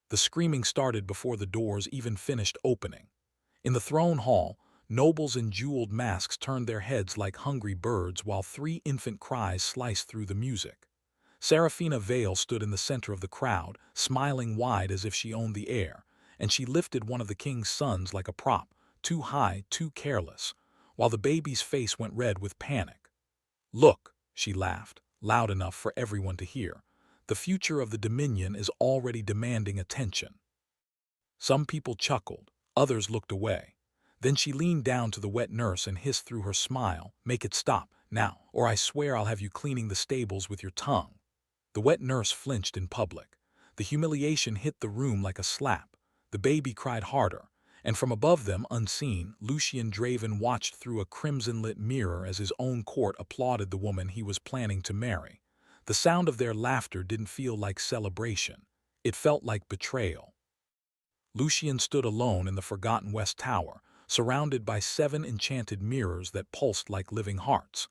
The screaming started before the doors even finished opening. In the throne hall, nobles in jeweled masks turned their heads like hungry birds while three infant cries sliced through the music. Serafina Vale stood in the center of the crowd, smiling wide as if she owned the air, and she lifted one of the king's sons like a prop, too high, too careless, while the baby's face went red with panic. "Look," she laughed, loud enough for everyone to hear. "The future of the Dominion is already demanding attention." Some people chuckled, others looked away. Then she leaned down to the wet nurse and hissed through her smile, "Make it stop, now, or I swear I'll have you cleaning the stables with your tongue." The wet nurse flinched in public. The humiliation hit the room like a slap. The baby cried harder, and from above them, unseen, Lucian Draven watched through a crimson-lit mirror as his own court applauded the woman he was planning to marry. The sound of their laughter didn't feel like celebration. It felt like betrayal. Lucian stood alone in the forgotten West Tower, surrounded by 7 enchanted mirrors that pulsed like living hearts.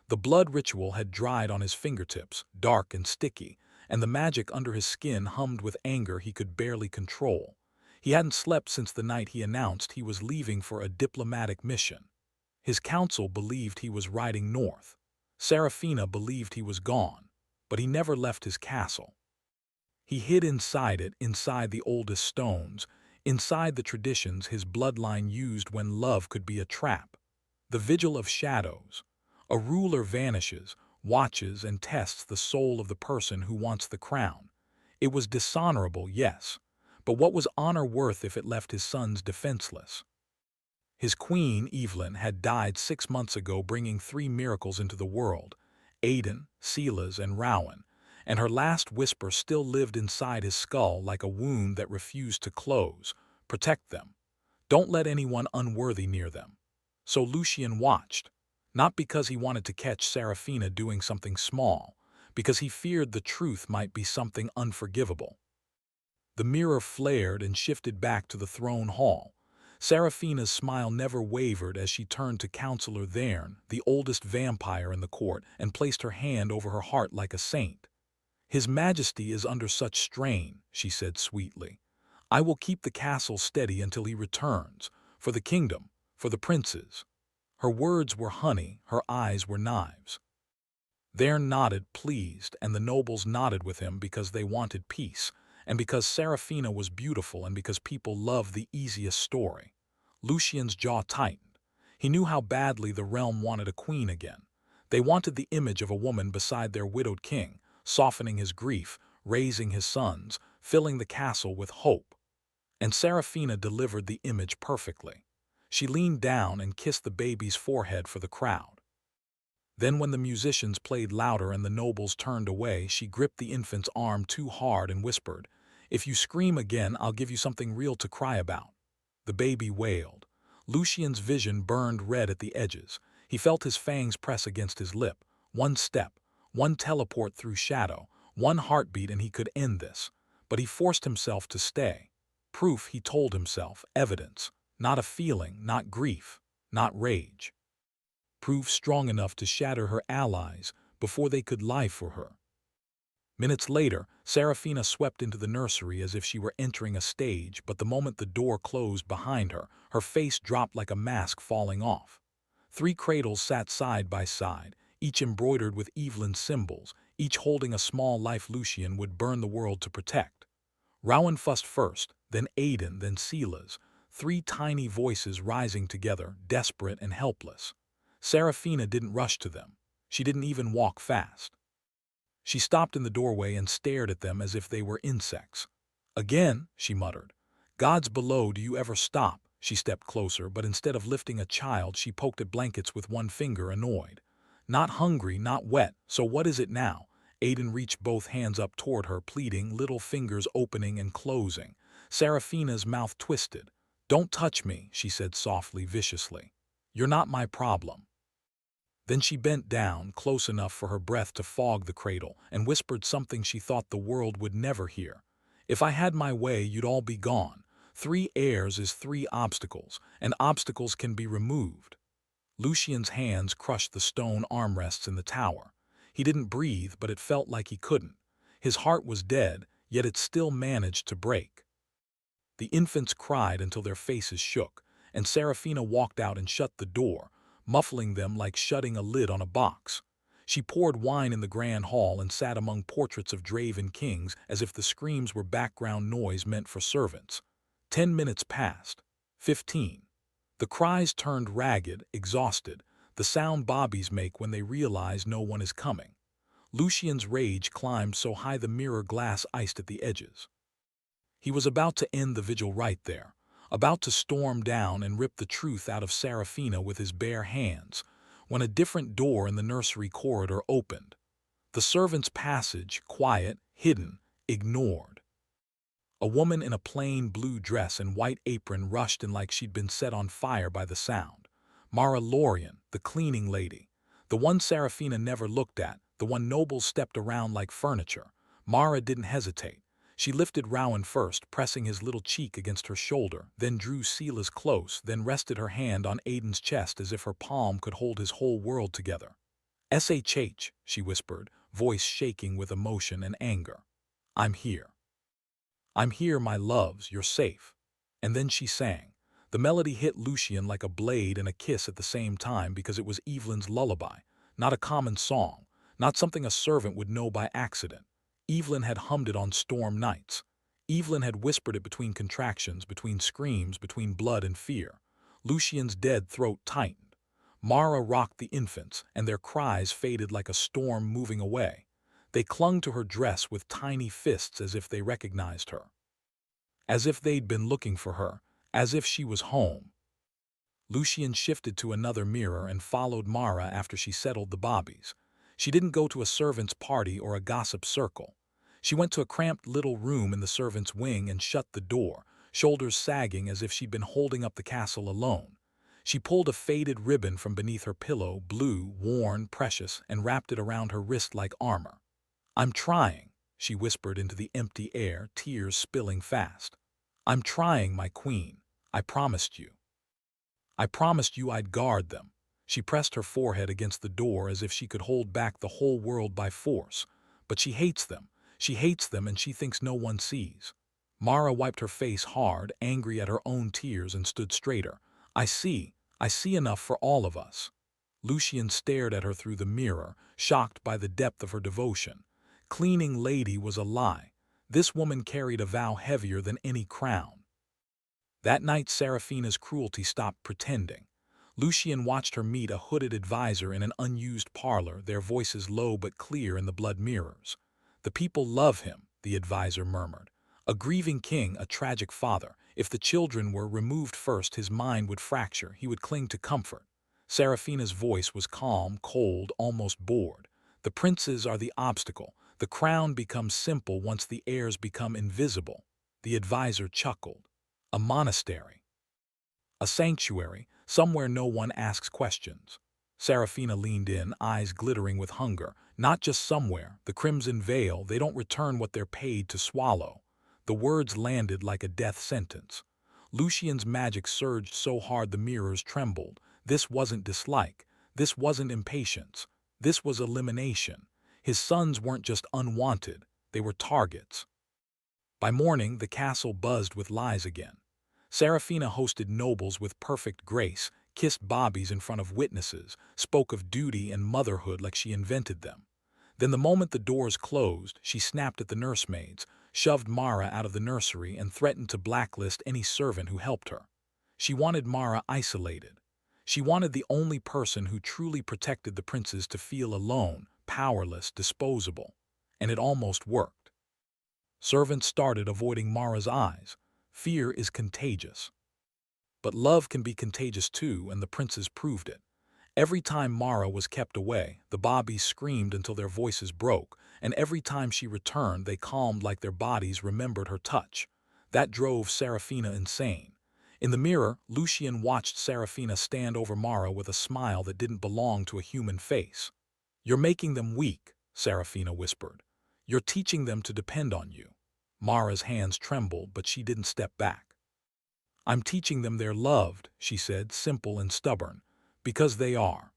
The blood ritual had dried on his fingertips, dark and sticky, and the magic under his skin hummed with anger he could barely control. He hadn't slept since the night he announced he was leaving for a diplomatic mission. His council believed he was riding north. Serafina believed he was gone, but he never left his castle. He hid inside it, inside the oldest stones, inside the traditions his bloodline used when love could be a trap. The vigil of shadows. A ruler vanishes, watches, and tests the soul of the person who wants the crown. It was dishonorable, yes, but what was honor worth if it left his sons defenseless? His queen, Evelyn, had died 6 months ago, bringing 3 miracles into the world, Aiden, Silas, and Rowan, and her last whisper still lived inside his skull like a wound that refused to close. Protect them. Don't let anyone unworthy near them. So Lucian watched, not because he wanted to catch Serafina doing something small, because he feared the truth might be something unforgivable. The mirror flared and shifted back to the throne hall. Serafina's smile never wavered as she turned to Counselor Therne, the oldest vampire in the court, and placed her hand over her heart like a saint. "His Majesty is under such strain," she said sweetly. "I will keep the castle steady until he returns, for the kingdom, for the princes." Her words were honey, her eyes were knives. Therne nodded, pleased, and the nobles nodded with him because they wanted peace, and because Serafina was beautiful, and because people loved the easiest story. Lucian's jaw tightened. He knew how badly the realm wanted a queen again. They wanted the image of a woman beside their widowed king, softening his grief, raising his sons, filling the castle with hope. And Serafina delivered the image perfectly. She leaned down and kissed the baby's forehead for the crowd. Then when the musicians played louder and the nobles turned away, she gripped the infant's arm too hard and whispered, "If you scream again, I'll give you something real to cry about." The baby wailed. Lucian's vision burned red at the edges. He felt his fangs press against his lip. One step, one teleport through shadow, one heartbeat, and he could end this. But he forced himself to stay. Proof, he told himself, evidence. Not a feeling, not grief, not rage. Proof strong enough to shatter her allies before they could lie for her. Minutes later, Serafina swept into the nursery as if she were entering a stage, but the moment the door closed behind her, her face dropped like a mask falling off. 3 cradles sat side by side, each embroidered with Evelyn's symbols, each holding a small life Lucian would burn the world to protect. Rowan fussed first, then Aiden, then Silas, 3 tiny voices rising together, desperate and helpless. Serafina didn't rush to them. She didn't even walk fast. She stopped in the doorway and stared at them as if they were insects. "Again," she muttered. "Gods below, do you ever stop?" She stepped closer, but instead of lifting a child, she poked at blankets with one finger, annoyed. "Not hungry, not wet, so what is it now?" Aiden reached both hands up toward her, pleading, little fingers opening and closing. Serafina's mouth twisted. "Don't touch me," she said softly, viciously. "You're not my problem." Then she bent down, close enough for her breath to fog the cradle, and whispered something she thought the world would never hear. "If I had my way, you'd all be gone. 3 heirs is 3 obstacles, and obstacles can be removed." Lucian's hands crushed the stone armrests in the tower. He didn't breathe, but it felt like he couldn't. His heart was dead, yet it still managed to break. The infants cried until their faces shook, and Serafina walked out and shut the door, muffling them like shutting a lid on a box. She poured wine in the grand hall and sat among portraits of draven kings as if the screams were background noise meant for servants. 10 minutes passed. 15. The cries turned ragged, exhausted, the sound bobbies make when they realize no one is coming. Lucian's rage climbed so high the mirror glass iced at the edges. He was about to end the vigil right there, about to storm down and rip the truth out of Serafina with his bare hands, when a different door in the nursery corridor opened. The servants' passage, quiet, hidden, ignored. A woman in a plain blue dress and white apron rushed in like she'd been set on fire by the sound. Mara Lorien, the cleaning lady. The one Serafina never looked at, the one nobles stepped around like furniture. Mara didn't hesitate. She lifted Rowan first, pressing his little cheek against her shoulder, then drew Silas close, then rested her hand on Aiden's chest as if her palm could hold his whole world together. "SHH," she whispered, voice shaking with emotion and anger. "I'm here. I'm here, my loves, you're safe." And then she sang. The melody hit Lucian like a blade and a kiss at the same time because it was Evelyn's lullaby, not a common song, not something a servant would know by accident. Evelyn had hummed it on storm nights. Evelyn had whispered it between contractions, between screams, between blood and fear. Lucian's dead throat tightened. Mara rocked the infants, and their cries faded like a storm moving away. They clung to her dress with tiny fists as if they recognized her. As if they'd been looking for her, as if she was home. Lucian shifted to another mirror and followed Mara after she settled the bobbies. She didn't go to a servant's party or a gossip circle. She went to a cramped little room in the servants' wing and shut the door, shoulders sagging as if she'd been holding up the castle alone. She pulled a faded ribbon from beneath her pillow, blue, worn, precious, and wrapped it around her wrist like armor. "I'm trying," she whispered into the empty air, tears spilling fast. "I'm trying, my queen. I promised you. I promised you I'd guard them." She pressed her forehead against the door as if she could hold back the whole world by force. But she hates them. She hates them, and she thinks no one sees. Mara wiped her face hard, angry at her own tears, and stood straighter. I see enough for all of us." Lucian stared at her through the mirror, shocked by the depth of her devotion. Cleaning lady was a lie. This woman carried a vow heavier than any crown. That night Serafina's cruelty stopped pretending. Lucian watched her meet a hooded advisor in an unused parlor, their voices low but clear in the blood mirrors. "The people love him," the advisor murmured. "A grieving king, a tragic father. If the children were removed first, his mind would fracture, he would cling to comfort." Serafina's voice was calm, cold, almost bored. "The princes are the obstacle. The crown becomes simple once the heirs become invisible." The advisor chuckled. "A monastery. A sanctuary, somewhere no one asks questions." Serafina leaned in, eyes glittering with hunger. "Not just somewhere, the crimson veil, they don't return what they're paid to swallow." The words landed like a death sentence. Lucian's magic surged so hard the mirrors trembled. This wasn't dislike. This wasn't impatience. This was elimination. His sons weren't just unwanted, they were targets. By morning, the castle buzzed with lies again. Serafina hosted nobles with perfect grace, kissed bobbies in front of witnesses, spoke of duty and motherhood like she invented them. Then the moment the doors closed, she snapped at the nursemaids, shoved Mara out of the nursery, and threatened to blacklist any servant who helped her. She wanted Mara isolated. She wanted the only person who truly protected the princes to feel alone, powerless, disposable. And it almost worked. Servants started avoiding Mara's eyes. Fear is contagious. But love can be contagious too, and the princes proved it. Every time Mara was kept away, the bobbies screamed until their voices broke, and every time she returned, they calmed like their bodies remembered her touch. That drove Serafina insane. In the mirror, Lucian watched Serafina stand over Mara with a smile that didn't belong to a human face. "You're making them weak," Serafina whispered. "You're teaching them to depend on you." Mara's hands trembled, but she didn't step back. "I'm teaching them they're loved," she said, simple and stubborn. "Because they are."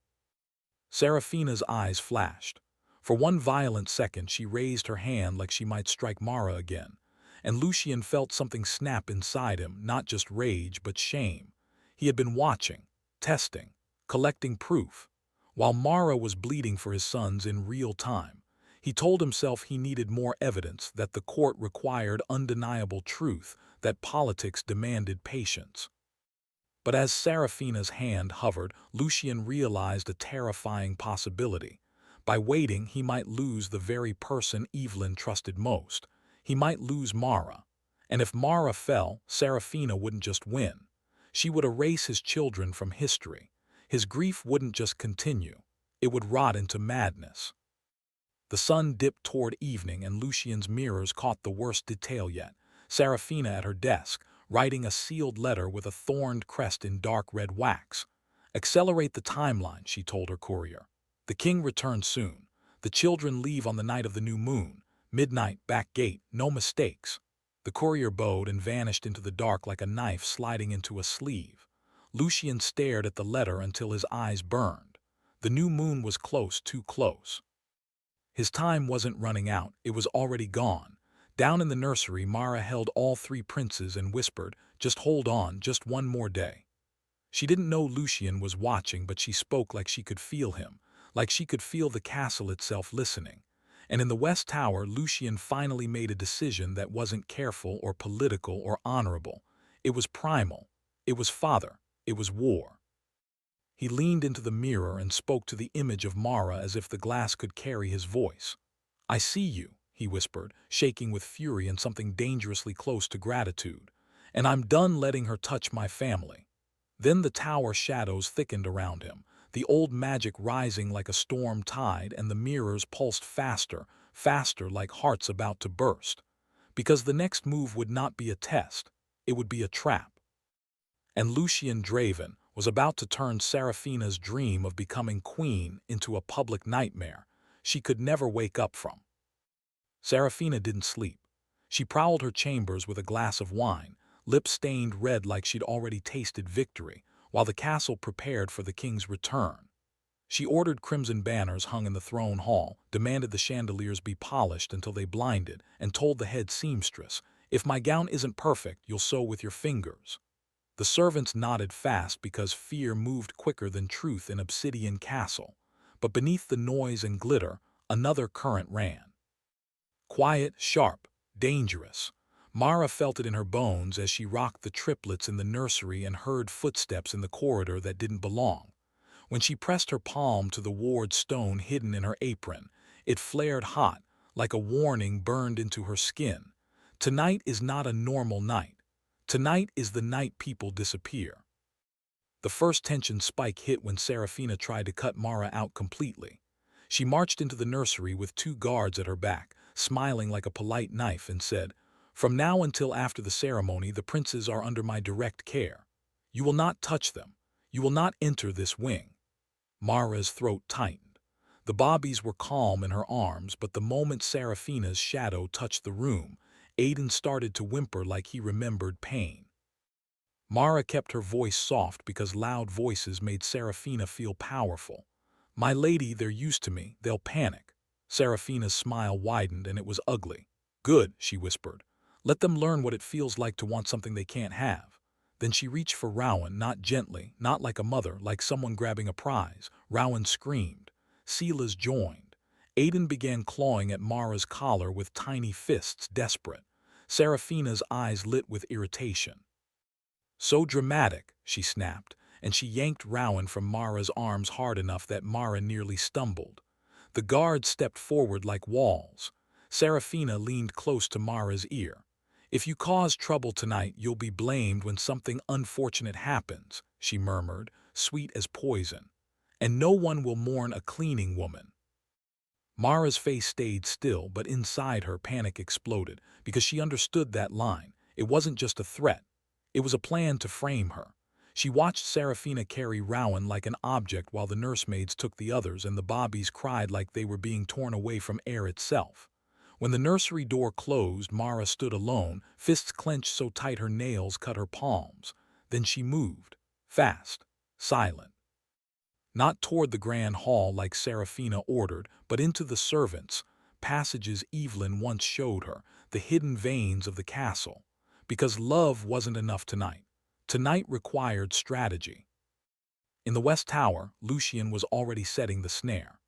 Serafina's eyes flashed. For one violent second she raised her hand like she might strike Mara again. and Lucien felt something snap inside him, not just rage but shame. He had been watching, testing, collecting proof. While Mara was bleeding for his sons in real time, he told himself he needed more evidence, that the court required undeniable truth, that politics demanded patience. But as Serafina's hand hovered, Lucien realized a terrifying possibility. By waiting, he might lose the very person Evelyn trusted most. He might lose Mara. And if Mara fell, Serafina wouldn't just win. She would erase his children from history. His grief wouldn't just continue. It would rot into madness. The sun dipped toward evening, and Lucien's mirrors caught the worst detail yet. Serafina at her desk, writing a sealed letter with a thorned crest in dark red wax. "Accelerate the timeline," she told her courier. "The king returns soon. The children leave on the night of the new moon. Midnight, back gate, no mistakes." The courier bowed and vanished into the dark like a knife sliding into a sleeve. Lucien stared at the letter until his eyes burned. The new moon was close, too close. His time wasn't running out, it was already gone. Down in the nursery, Mara held all three princes and whispered, "Just hold on, just one more day." She didn't know Lucien was watching, but she spoke like she could feel him, like she could feel the castle itself listening. And in the West Tower, Lucien finally made a decision that wasn't careful or political or honorable. It was primal. It was father. It was war. He leaned into the mirror and spoke to the image of Mara as if the glass could carry his voice. "I see you," he whispered, shaking with fury and something dangerously close to gratitude. "And I'm done letting her touch my family." Then the tower shadows thickened around him, the old magic rising like a storm tide, and the mirrors pulsed faster, faster, like hearts about to burst. Because the next move would not be a test, it would be a trap. And Lucien Draven was about to turn Serafina's dream of becoming queen into a public nightmare she could never wake up from. Serafina didn't sleep. She prowled her chambers with a glass of wine, lips stained red like she'd already tasted victory, while the castle prepared for the king's return. She ordered crimson banners hung in the throne hall, demanded the chandeliers be polished until they blinded, and told the head seamstress, "If my gown isn't perfect, you'll sew with your fingers." The servants nodded fast because fear moved quicker than truth in Obsidian Castle. But beneath the noise and glitter, another current ran. Quiet, sharp, dangerous. Mara felt it in her bones as she rocked the triplets in the nursery and heard footsteps in the corridor that didn't belong. When she pressed her palm to the ward stone hidden in her apron, it flared hot, like a warning burned into her skin. Tonight is not a normal night. Tonight is the night people disappear. The first tension spike hit when Serafina tried to cut Mara out completely. She marched into the nursery with two guards at her back, smiling like a polite knife, and said, "From now until after the ceremony, the princes are under my direct care. You will not touch them. You will not enter this wing." Mara's throat tightened. The bobbies were calm in her arms, but the moment Serafina's shadow touched the room, Aiden started to whimper like he remembered pain. Mara kept her voice soft because loud voices made Serafina feel powerful. "My lady, they're used to me. They'll panic." Serafina's smile widened, and it was ugly. "Good," she whispered. "Let them learn what it feels like to want something they can't have." Then she reached for Rowan, not gently, not like a mother, like someone grabbing a prize. Rowan screamed. Silas joined. Aiden began clawing at Mara's collar with tiny fists, desperate. Serafina's eyes lit with irritation. "So dramatic," she snapped, and she yanked Rowan from Mara's arms hard enough that Mara nearly stumbled. The guards stepped forward like walls. Serafina leaned close to Mara's ear. "If you cause trouble tonight, you'll be blamed when something unfortunate happens," she murmured, sweet as poison. "And no one will mourn a cleaning woman." Mara's face stayed still, but inside her panic exploded, because she understood that line. It wasn't just a threat. It was a plan to frame her. She watched Serafina carry Rowan like an object while the nursemaids took the others, and the bobbies cried like they were being torn away from air itself. When the nursery door closed, Mara stood alone, fists clenched so tight her nails cut her palms. Then she moved, fast, silent. Not toward the grand hall like Serafina ordered, but into the servants' passages Evelyn once showed her, the hidden veins of the castle. Because love wasn't enough tonight. Tonight required strategy. In the West Tower, Lucien was already setting the snare.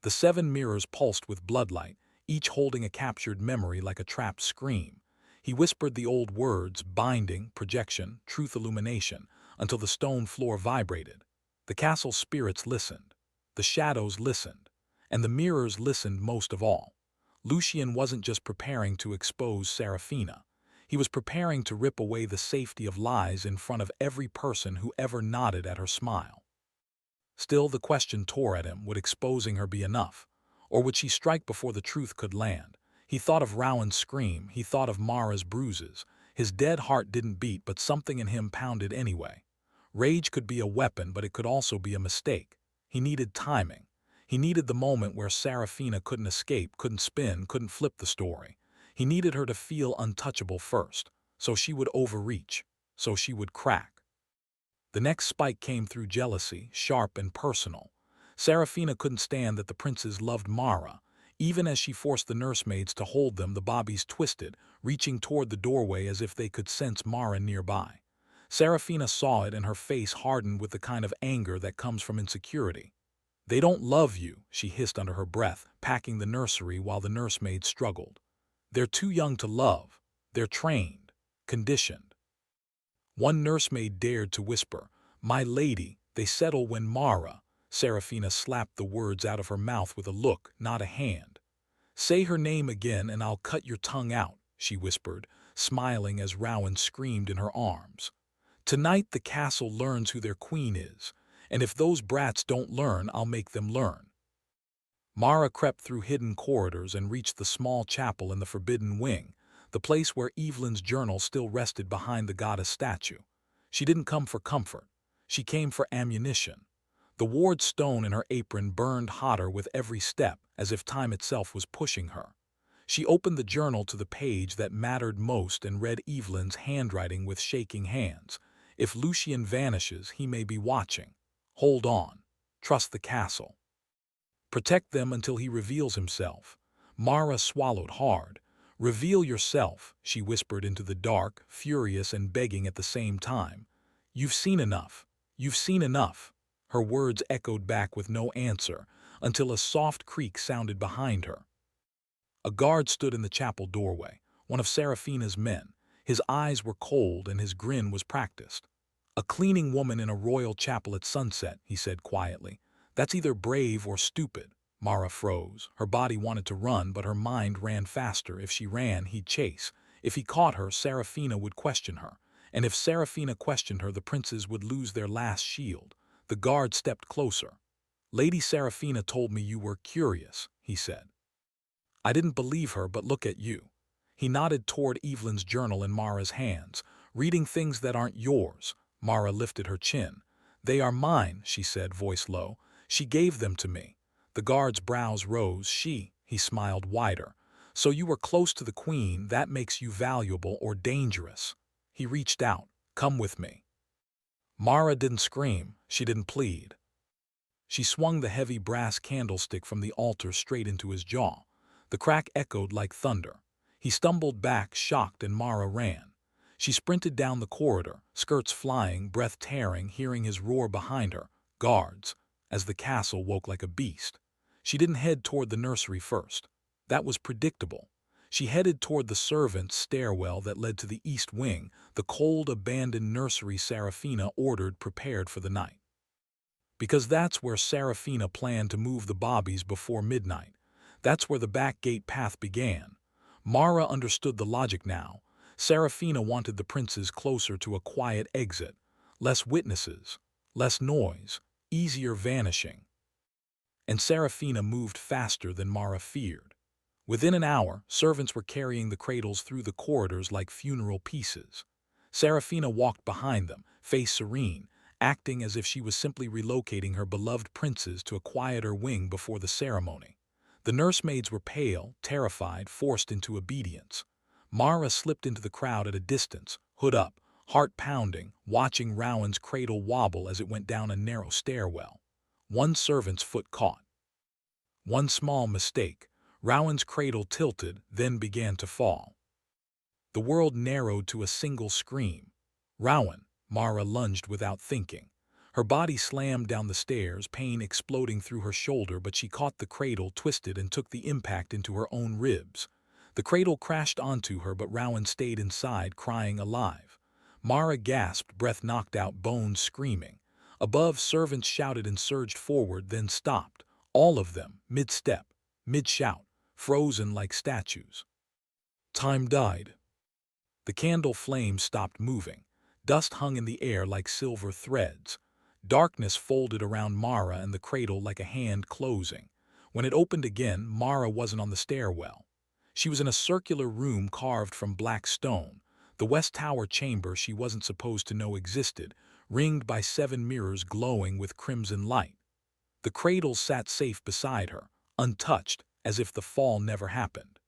The 7 mirrors pulsed with bloodlight, each holding a captured memory like a trapped scream. He whispered the old words, binding, projection, truth illumination, until the stone floor vibrated. The castle's spirits listened. The shadows listened. And the mirrors listened most of all. Lucien wasn't just preparing to expose Serafina. He was preparing to rip away the safety of lies in front of every person who ever nodded at her smile. Still, the question tore at him, would exposing her be enough? Or would she strike before the truth could land? He thought of Rowan's scream, he thought of Mara's bruises. His dead heart didn't beat, but something in him pounded anyway. Rage could be a weapon, but it could also be a mistake. He needed timing. He needed the moment where Serafina couldn't escape, couldn't spin, couldn't flip the story. He needed her to feel untouchable first, so she would overreach, so she would crack. The next spike came through jealousy, sharp and personal. Serafina couldn't stand that the princes loved Mara. Even as she forced the nursemaids to hold them, the bobbies twisted, reaching toward the doorway as if they could sense Mara nearby. Serafina saw it, and her face hardened with the kind of anger that comes from insecurity. "They don't love you," she hissed under her breath, packing the nursery while the nursemaids struggled. "They're too young to love. They're trained, conditioned." One nursemaid dared to whisper, "My lady, they settle when Mara." Serafina slapped the words out of her mouth with a look, not a hand. "Say her name again and I'll cut your tongue out," she whispered, smiling as Rowan screamed in her arms. "Tonight the castle learns who their queen is, and if those brats don't learn, I'll make them learn." Mara crept through hidden corridors and reached the small chapel in the forbidden wing, the place where Evelyn's journal still rested behind the goddess statue. She didn't come for comfort. She came for ammunition. The ward stone in her apron burned hotter with every step, as if time itself was pushing her. She opened the journal to the page that mattered most and read Evelyn's handwriting with shaking hands. "If Lucien vanishes, he may be watching. Hold on. Trust the castle. Protect them until he reveals himself." Mara swallowed hard. "Reveal yourself," she whispered into the dark, furious and begging at the same time. "You've seen enough. You've seen enough." Her words echoed back with no answer, until a soft creak sounded behind her. A guard stood in the chapel doorway, one of Serafina's men. His eyes were cold and his grin was practiced. "A cleaning woman in a royal chapel at sunset," he said quietly. "That's either brave or stupid." Mara froze. Her body wanted to run, but her mind ran faster. If she ran, he'd chase. If he caught her, Serafina would question her. And if Serafina questioned her, the princes would lose their last shield. The guard stepped closer. "Lady Serafina told me you were curious," he said. "I didn't believe her, but look at you." He nodded toward Evelyn's journal in Mara's hands. "Reading things that aren't yours." Mara lifted her chin. "They are mine," she said, voice low. "She gave them to me." The guard's brows rose. He smiled wider. "So you were close to the queen, that makes you valuable or dangerous." He reached out. "Come with me." Mara didn't scream. She didn't plead. She swung the heavy brass candlestick from the altar straight into his jaw. The crack echoed like thunder. He stumbled back, shocked, and Mara ran. She sprinted down the corridor, skirts flying, breath tearing, hearing his roar behind her. "Guards!" as the castle woke like a beast. She didn't head toward the nursery first. That was predictable. She headed toward the servants' stairwell that led to the east wing, the cold, abandoned nursery Serafina ordered prepared for the night. Because that's where Serafina planned to move the bobbies before midnight. That's where the back gate path began. Mara understood the logic now. Serafina wanted the princes closer to a quiet exit. Less witnesses, less noise, easier vanishing. And Serafina moved faster than Mara feared. Within an hour, servants were carrying the cradles through the corridors like funeral pieces. Serafina walked behind them, face serene, acting as if she was simply relocating her beloved princes to a quieter wing before the ceremony. The nursemaids were pale, terrified, forced into obedience. Mara slipped into the crowd at a distance, hood up, heart pounding, watching Rowan's cradle wobble as it went down a narrow stairwell. One servant's foot caught. One small mistake. Rowan's cradle tilted, then began to fall. The world narrowed to a single scream. Rowan, Mara lunged without thinking. Her body slammed down the stairs, pain exploding through her shoulder, but she caught the cradle, twisted, and took the impact into her own ribs. The cradle crashed onto her, but Rowan stayed inside, crying alive. Mara gasped, breath knocked out, bones screaming. Above, servants shouted and surged forward, then stopped. All of them, mid-step, mid-shout, frozen like statues. Time died. The candle flame stopped moving. Dust hung in the air like silver threads. Darkness folded around Mara and the cradle like a hand closing. When it opened again, Mara wasn't on the stairwell. She was in a circular room carved from black stone, the West Tower chamber she wasn't supposed to know existed, ringed by 7 mirrors glowing with crimson light. The cradle sat safe beside her, untouched, as if the fall never happened.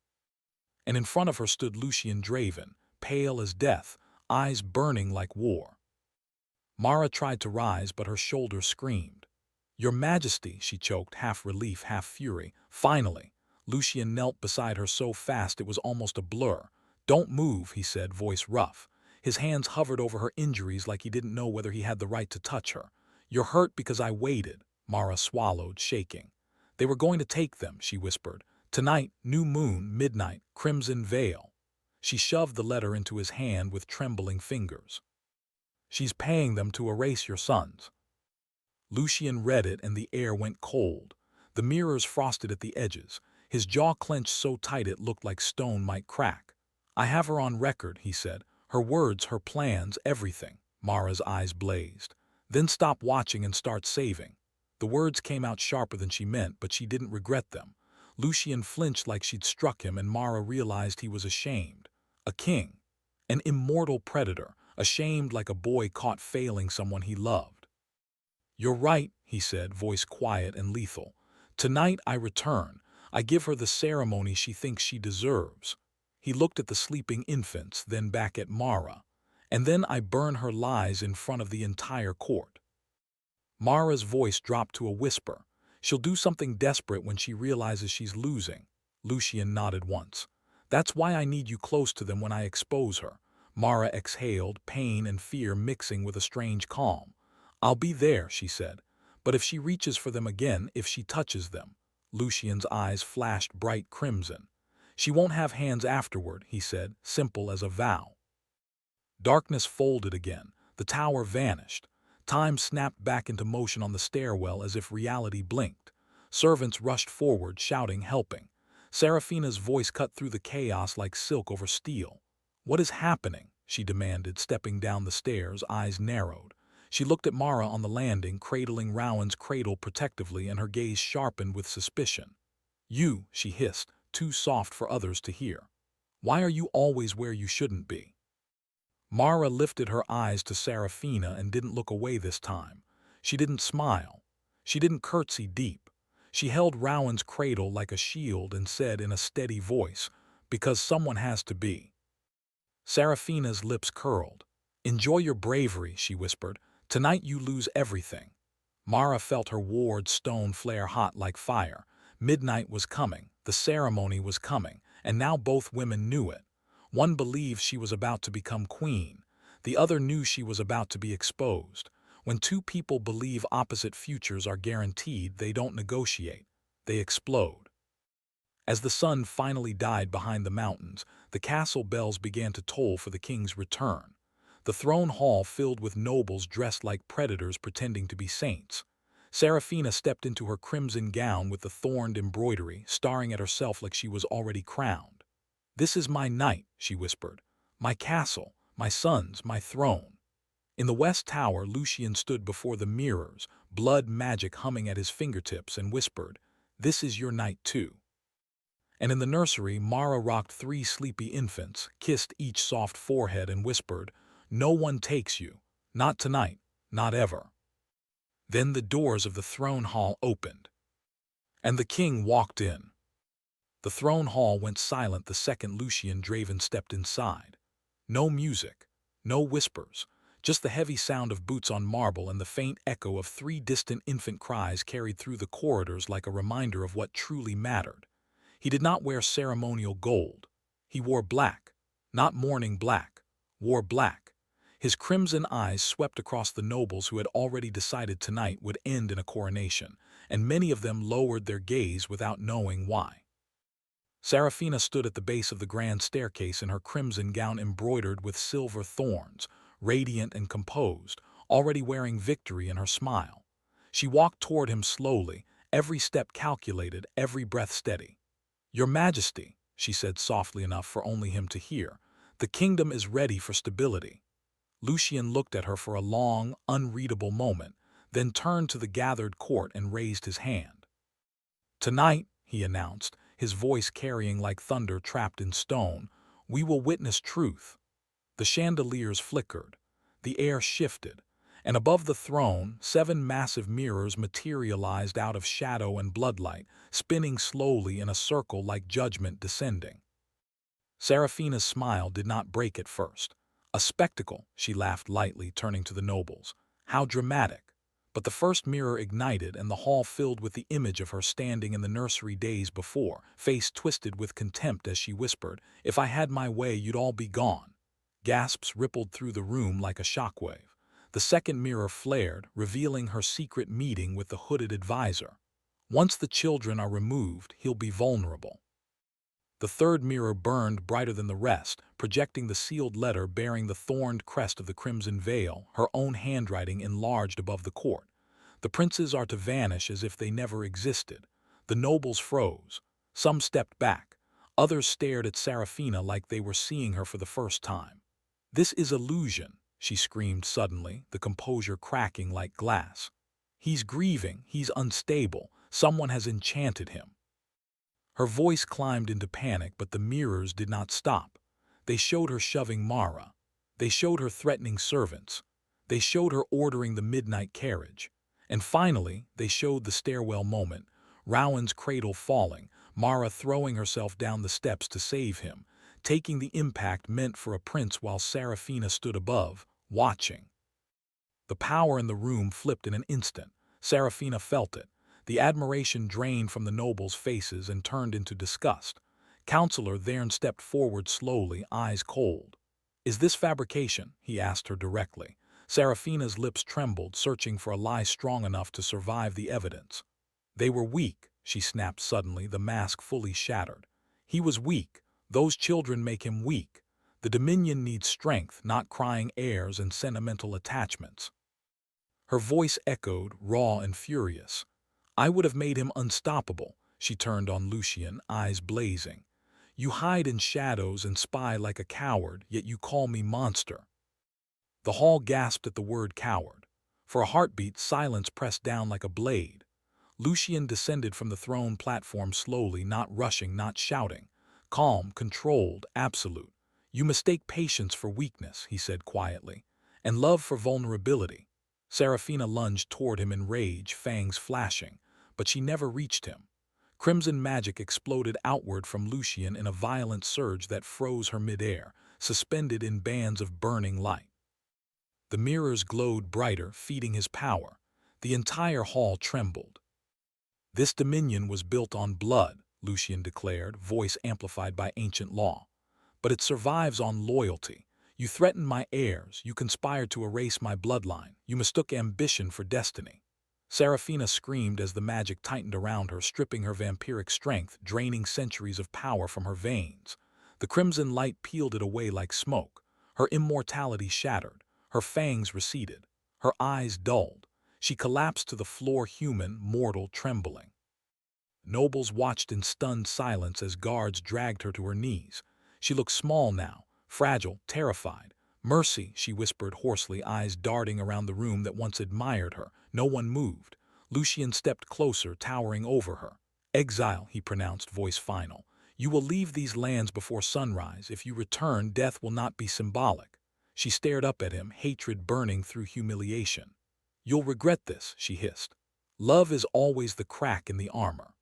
And in front of her stood Lucien Draven, pale as death, eyes burning like war. Mara tried to rise, but her shoulders screamed. "Your Majesty," she choked, half relief, half fury. Finally, Lucien knelt beside her so fast it was almost a blur. "Don't move," he said, voice rough. His hands hovered over her injuries like he didn't know whether he had the right to touch her. "You're hurt because I waited," Mara swallowed, shaking. "They were going to take them," she whispered. "Tonight, new moon, midnight, crimson veil." She shoved the letter into his hand with trembling fingers. "She's paying them to erase your sons." Lucien read it and the air went cold. The mirrors frosted at the edges. His jaw clenched so tight it looked like stone might crack. "I have her on record," he said. "Her words, her plans, everything." Mara's eyes blazed. "Then stop watching and start saving." The words came out sharper than she meant, but she didn't regret them. Lucien flinched like she'd struck him, and Mara realized he was ashamed. A king. An immortal predator. Ashamed like a boy caught failing someone he loved. "You're right," he said, voice quiet and lethal. "Tonight I return. I give her the ceremony she thinks she deserves." He looked at the sleeping infants, then back at Mara. "And then I burn her lies in front of the entire court." Mara's voice dropped to a whisper. "She'll do something desperate when she realizes she's losing." Lucien nodded once. "That's why I need you close to them when I expose her." Mara exhaled, pain and fear mixing with a strange calm. "I'll be there," she said. "But if she reaches for them again, if she touches them." Lucien's eyes flashed bright crimson. "She won't have hands afterward," he said, simple as a vow. Darkness folded again. The tower vanished. Time snapped back into motion on the stairwell as if reality blinked. Servants rushed forward, shouting, helping. Seraphina's voice cut through the chaos like silk over steel. "What is happening?" she demanded, stepping down the stairs, eyes narrowed. She looked at Mara on the landing, cradling Rowan's cradle protectively, and her gaze sharpened with suspicion. "You," she hissed, too soft for others to hear. "Why are you always where you shouldn't be?" Mara lifted her eyes to Seraphina and didn't look away this time. She didn't smile. She didn't curtsy deep. She held Rowan's cradle like a shield and said in a steady voice, "Because someone has to be." Seraphina's lips curled. "Enjoy your bravery," she whispered. "Tonight you lose everything." Mara felt her ward's stone flare hot like fire. Midnight was coming, the ceremony was coming, and now both women knew it. One believed she was about to become queen. The other knew she was about to be exposed. When two people believe opposite futures are guaranteed, they don't negotiate. They explode. As the sun finally died behind the mountains, the castle bells began to toll for the king's return. The throne hall filled with nobles dressed like predators pretending to be saints. Seraphina stepped into her crimson gown with the thorned embroidery, staring at herself like she was already crowned. "This is my night," she whispered. "My castle, my sons, my throne." In the West Tower, Lucien stood before the mirrors, blood magic humming at his fingertips, and whispered, "This is your night too." And in the nursery, Mara rocked 3 sleepy infants, kissed each soft forehead, and whispered, "No one takes you. Not tonight. Not ever." Then the doors of the throne hall opened, and the king walked in. The throne hall went silent the second Lucien Draven stepped inside. No music, no whispers, just the heavy sound of boots on marble and the faint echo of 3 distant infant cries carried through the corridors like a reminder of what truly mattered. He did not wear ceremonial gold. He wore black, Not mourning black, wore black. His crimson eyes swept across the nobles who had already decided tonight would end in a coronation, and many of them lowered their gaze without knowing why. Seraphina stood at the base of the grand staircase in her crimson gown embroidered with silver thorns, radiant and composed, already wearing victory in her smile. She walked toward him slowly, every step calculated, every breath steady. "Your Majesty," she said softly enough for only him to hear, "the kingdom is ready for stability." Lucien looked at her for a long, unreadable moment, then turned to the gathered court and raised his hand. "Tonight," he announced, his voice carrying like thunder trapped in stone, "we will witness truth." The chandeliers flickered, the air shifted, and above the throne, 7 massive mirrors materialized out of shadow and bloodlight, spinning slowly in a circle like judgment descending. Seraphina's smile did not break at first. "A spectacle," she laughed lightly, turning to the nobles. "How dramatic." But the first mirror ignited and the hall filled with the image of her standing in the nursery days before, face twisted with contempt as she whispered, "If I had my way, you'd all be gone." Gasps rippled through the room like a shockwave. The second mirror flared, revealing her secret meeting with the hooded advisor. "Once the children are removed, he'll be vulnerable." The third mirror burned brighter than the rest, projecting the sealed letter bearing the thorned crest of the crimson veil, her own handwriting enlarged above the court. "The princes are to vanish as if they never existed." The nobles froze. Some stepped back. Others stared at Seraphina like they were seeing her for the first time. "This is illusion," she screamed suddenly, the composure cracking like glass. "He's grieving, he's unstable, someone has enchanted him." Her voice climbed into panic, but the mirrors did not stop. They showed her shoving Mara. They showed her threatening servants. They showed her ordering the midnight carriage. And finally, they showed the stairwell moment, Rowan's cradle falling, Mara throwing herself down the steps to save him, taking the impact meant for a prince while Seraphina stood above, watching. The power in the room flipped in an instant. Seraphina felt it. The admiration drained from the nobles' faces and turned into disgust. Counselor Therne stepped forward slowly, eyes cold. "Is this fabrication?" he asked her directly. Seraphina's lips trembled, searching for a lie strong enough to survive the evidence. "They were weak," she snapped suddenly, the mask fully shattered. "He was weak. Those children make him weak. The Dominion needs strength, not crying heirs and sentimental attachments." Her voice echoed, raw and furious. "I would have made him unstoppable." She turned on Lucien, eyes blazing. "You hide in shadows and spy like a coward, yet you call me monster." The hall gasped at the word coward. For a heartbeat, silence pressed down like a blade. Lucien descended from the throne platform slowly, not rushing, not shouting. Calm, controlled, absolute. "You mistake patience for weakness," he said quietly, "and love for vulnerability." Seraphina lunged toward him in rage, fangs flashing, but she never reached him. Crimson magic exploded outward from Lucien in a violent surge that froze her midair, suspended in bands of burning light. The mirrors glowed brighter, feeding his power. The entire hall trembled. "This dominion was built on blood," Lucien declared, voice amplified by ancient law. "But it survives on loyalty. You threatened my heirs, you conspired to erase my bloodline, you mistook ambition for destiny." Seraphina screamed as the magic tightened around her, stripping her vampiric strength, draining centuries of power from her veins. The crimson light peeled it away like smoke. Her immortality shattered. Her fangs receded. Her eyes dulled. She collapsed to the floor, human, mortal, trembling. Nobles watched in stunned silence as guards dragged her to her knees. She looked small now, fragile, terrified. "Mercy," she whispered hoarsely, eyes darting around the room that once admired her. No one moved. Lucien stepped closer, towering over her. "Exile," he pronounced, voice final. "You will leave these lands before sunrise. If you return, death will not be symbolic." She stared up at him, hatred burning through humiliation. "You'll regret this," she hissed. "Love is always the crack in the armor."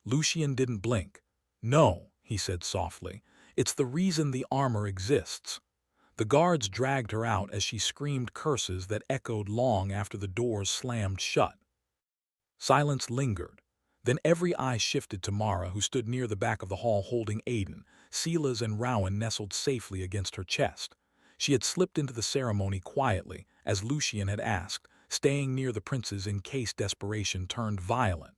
Lucien didn't blink. "No," he said softly, "it's the reason the armor exists." The guards dragged her out as she screamed curses that echoed long after the doors slammed shut. Silence lingered. Then every eye shifted to Mara, who stood near the back of the hall holding Aiden. Silas and Rowan nestled safely against her chest. She had slipped into the ceremony quietly, as Lucian had asked, staying near the princes in case desperation turned violent.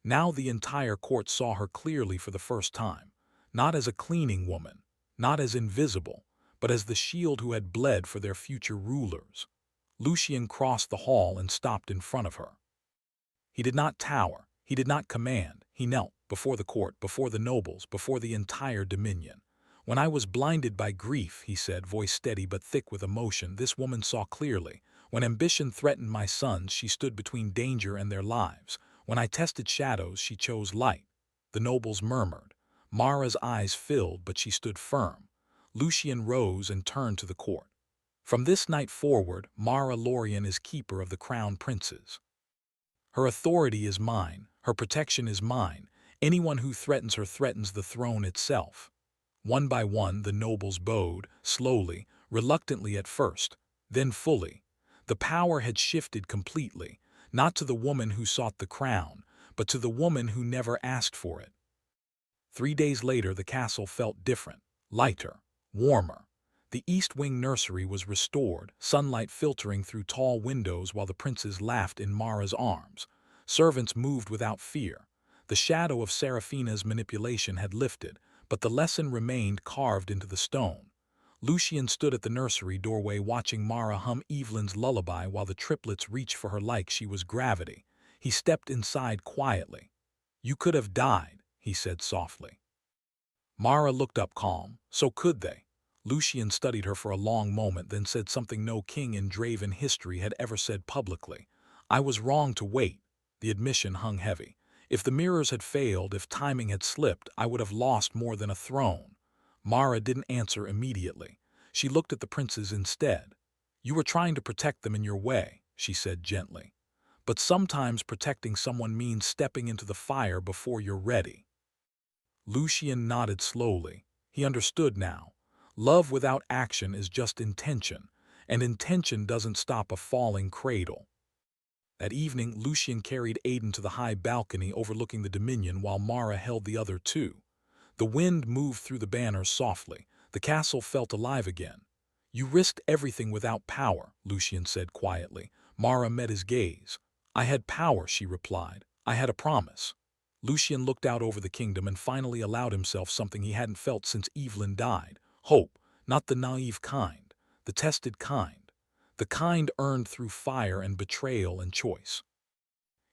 Now the entire court saw her clearly for the first time, not as a cleaning woman, not as invisible, but as the shield who had bled for their future rulers. Lucian crossed the hall and stopped in front of her. He did not tower, he did not command, he knelt, before the court, before the nobles, before the entire dominion. When I was blinded by grief, he said, voice steady but thick with emotion, this woman saw clearly. When ambition threatened my sons, she stood between danger and their lives. When I tested shadows, she chose light. The nobles murmured. Mara's eyes filled, but she stood firm. Lucian rose and turned to the court. From this night forward, Mara Lorien is keeper of the crown princes. Her authority is mine, her protection is mine. Anyone who threatens her threatens the throne itself. One by one the nobles bowed, slowly, reluctantly at first, then fully. The power had shifted completely, not to the woman who sought the crown, but to the woman who never asked for it. 3 days later the castle felt different, lighter, warmer. The East Wing nursery was restored, sunlight filtering through tall windows while the princes laughed in Mara's arms. Servants moved without fear. The shadow of Seraphina's manipulation had lifted, but the lesson remained carved into the stone. Lucian stood at the nursery doorway watching Mara hum Evelyn's lullaby while the triplets reached for her like she was gravity. He stepped inside quietly. "You could have died," he said softly. Mara looked up calm. So could they. Lucian studied her for a long moment, then said something no king in Draven history had ever said publicly. "I was wrong to wait." The admission hung heavy. If the mirrors had failed, if timing had slipped, I would have lost more than a throne. Mara didn't answer immediately. She looked at the princes instead. "You were trying to protect them in your way," she said gently. "But sometimes protecting someone means stepping into the fire before you're ready." Lucian nodded slowly. He understood now. Love without action is just intention, and intention doesn't stop a falling cradle. That evening, Lucian carried Aiden to the high balcony overlooking the Dominion while Mara held the other two. The wind moved through the banners softly. The castle felt alive again. "You risked everything without power," Lucian said quietly. Mara met his gaze. "I had power," she replied. "I had a promise." Lucian looked out over the kingdom and finally allowed himself something he hadn't felt since Evelyn died. Hope, not the naive kind, the tested kind. The kind earned through fire and betrayal and choice.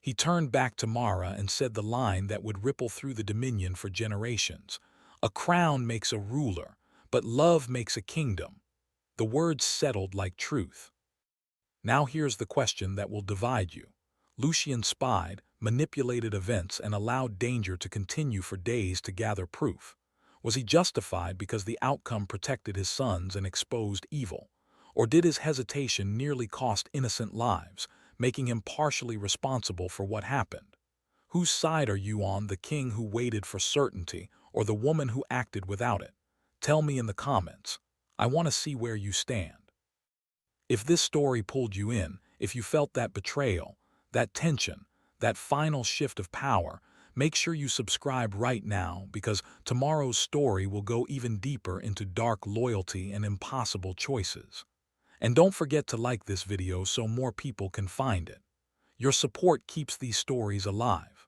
He turned back to Mara and said the line that would ripple through the Dominion for generations. "A crown makes a ruler, but love makes a kingdom." The words settled like truth. Now here's the question that will divide you. Lucian spied, manipulated events, and allowed danger to continue for days to gather proof. Was he justified because the outcome protected his sons and exposed evil? Or did his hesitation nearly cost innocent lives, making him partially responsible for what happened? Whose side are you on, the king who waited for certainty or the woman who acted without it? Tell me in the comments. I want to see where you stand. If this story pulled you in, if you felt that betrayal, that tension, that final shift of power, make sure you subscribe right now, because tomorrow's story will go even deeper into dark loyalty and impossible choices. And don't forget to like this video so more people can find it. Your support keeps these stories alive.